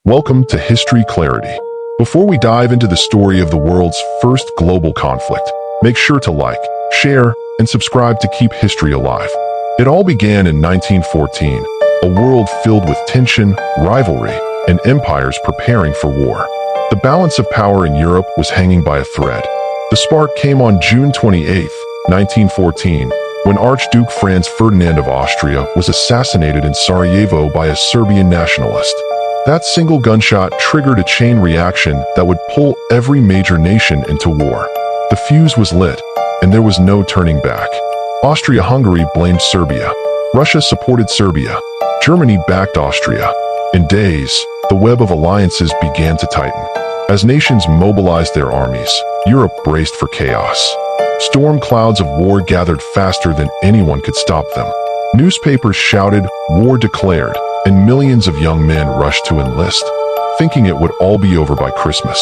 Welcome to History Clarity. Before we dive into the story of the world's first global conflict, make sure to like, share, and subscribe to keep history alive. It all began in 1914, a world filled with tension, rivalry, and empires preparing for war. The balance of power in Europe was hanging by a thread. The spark came on June 28, 1914, when Archduke Franz Ferdinand of Austria was assassinated in Sarajevo by a Serbian nationalist. That single gunshot triggered a chain reaction that would pull every major nation into war. The fuse was lit, and there was no turning back. Austria-Hungary blamed Serbia. Russia supported Serbia. Germany backed Austria. In days, the web of alliances began to tighten. As nations mobilized their armies, Europe braced for chaos. Storm clouds of war gathered faster than anyone could stop them. Newspapers shouted, "War declared," and millions of young men rushed to enlist, thinking it would all be over by Christmas.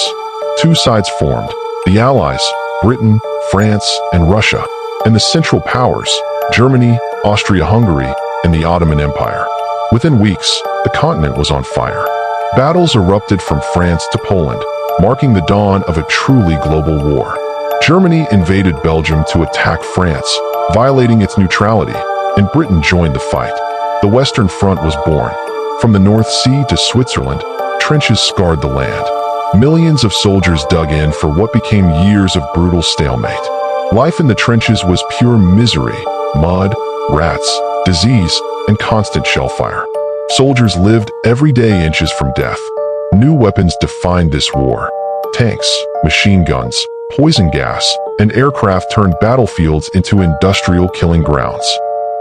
Two sides formed: the Allies, Britain, France, and Russia, and the Central Powers, Germany, Austria-Hungary, and the Ottoman Empire. Within weeks, the continent was on fire. Battles erupted from France to Poland, marking the dawn of a truly global war. Germany invaded Belgium to attack France, violating its neutrality, and Britain joined the fight. The Western Front was born. From the North Sea to Switzerland, trenches scarred the land. Millions of soldiers dug in for what became years of brutal stalemate. Life in the trenches was pure misery: mud, rats, disease, and constant shellfire. Soldiers lived every day inches from death. New weapons defined this war. Tanks, machine guns, poison gas, and aircraft turned battlefields into industrial killing grounds.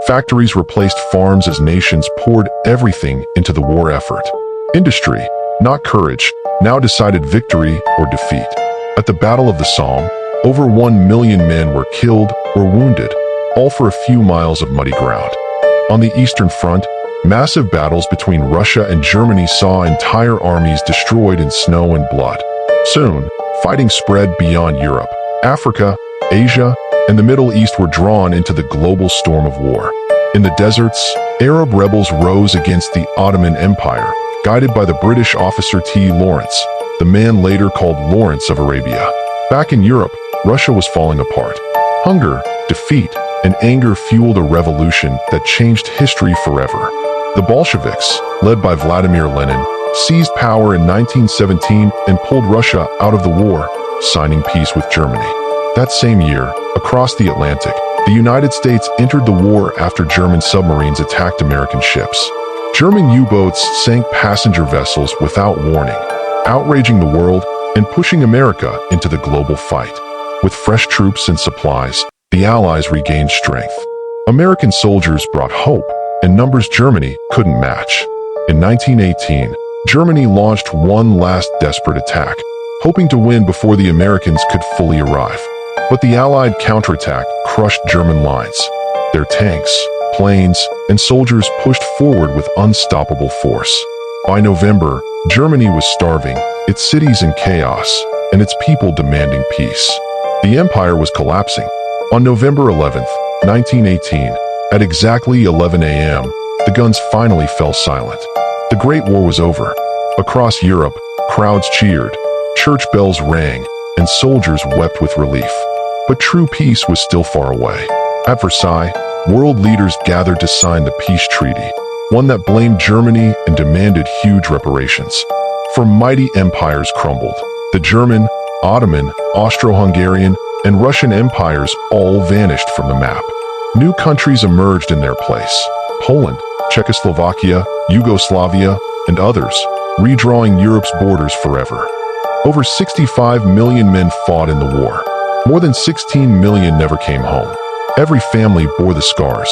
Factories replaced farms as nations poured everything into the war effort. Industry, not courage, now decided victory or defeat. At the Battle of the Somme, over 1 million men were killed or wounded, all for a few miles of muddy ground. On the Eastern Front, massive battles between Russia and Germany saw entire armies destroyed in snow and blood. Soon, fighting spread beyond Europe. Africa, Asia, and the Middle East were drawn into the global storm of war. In the deserts, Arab rebels rose against the Ottoman Empire, guided by the British officer T. Lawrence, the man later called Lawrence of Arabia. Back in Europe, Russia was falling apart. Hunger, defeat, and anger fueled a revolution that changed history forever. The Bolsheviks, led by Vladimir Lenin, seized power in 1917 and pulled Russia out of the war, signing peace with Germany. That same year, across the Atlantic, the United States entered the war after German submarines attacked American ships. German U-boats sank passenger vessels without warning, outraging the world and pushing America into the global fight. With fresh troops and supplies, the Allies regained strength. American soldiers brought hope, and numbers Germany couldn't match. In 1918, Germany launched one last desperate attack, hoping to win before the Americans could fully arrive. But the Allied counterattack crushed German lines. Their tanks, planes, and soldiers pushed forward with unstoppable force. By November, Germany was starving, its cities in chaos, and its people demanding peace. The empire was collapsing. On November 11, 1918, at exactly 11 a.m., the guns finally fell silent. The Great War was over. Across Europe, crowds cheered, church bells rang, and soldiers wept with relief. But true peace was still far away. At Versailles, world leaders gathered to sign the peace treaty, one that blamed Germany and demanded huge reparations. For mighty empires crumbled. The German, Ottoman, Austro-Hungarian, and Russian empires all vanished from the map. New countries emerged in their place: Poland, Czechoslovakia, Yugoslavia, and others, redrawing Europe's borders forever. Over 65 million men fought in the war. More than 16 million never came home. Every family bore the scars.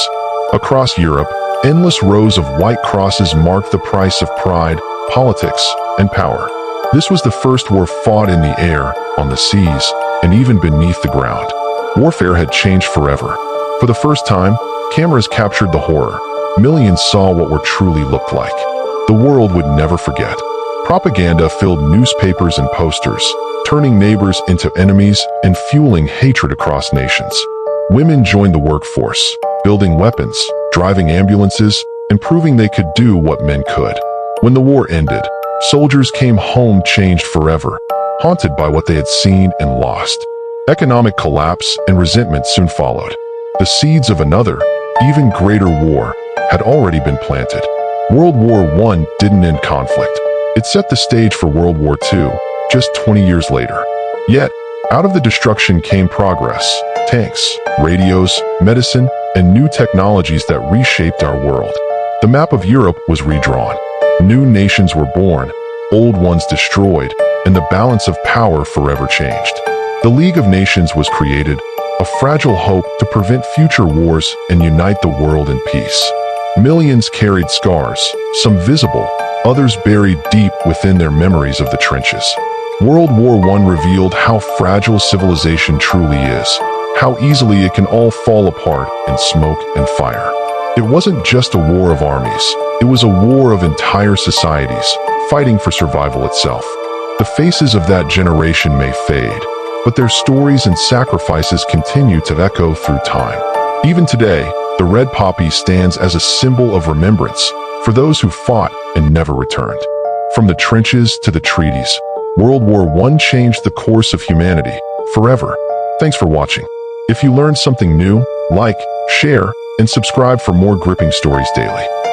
Across Europe, endless rows of white crosses marked the price of pride, politics, and power. This was the first war fought in the air, on the seas, and even beneath the ground. Warfare had changed forever. For the first time, cameras captured the horror. Millions saw what war truly looked like. The world would never forget. Propaganda filled newspapers and posters, turning neighbors into enemies and fueling hatred across nations. Women joined the workforce, building weapons, driving ambulances, and proving they could do what men could. When the war ended, Soldiers came home changed forever, haunted by what they had seen and lost. Economic collapse and resentment soon followed. The seeds of another, even greater war had already been planted. World War I didn't end conflict. It set the stage for World War II, just 20 years later. Yet, out of the destruction came progress, tanks, radios, medicine, and new technologies that reshaped our world. The map of Europe was redrawn. New nations were born, old ones destroyed, and the balance of power forever changed. The League of Nations was created, a fragile hope to prevent future wars and unite the world in peace. Millions carried scars, some visible, others buried deep within their memories of the trenches. World War I revealed how fragile civilization truly is, how easily it can all fall apart in smoke and fire. It wasn't just a war of armies, it was a war of entire societies, fighting for survival itself. The faces of that generation may fade, but their stories and sacrifices continue to echo through time. Even today, the red poppy stands as a symbol of remembrance for those who fought and never returned. From the trenches to the treaties, World War I changed the course of humanity forever. Thanks for watching. If you learned something new, like, share, and subscribe for more gripping stories daily.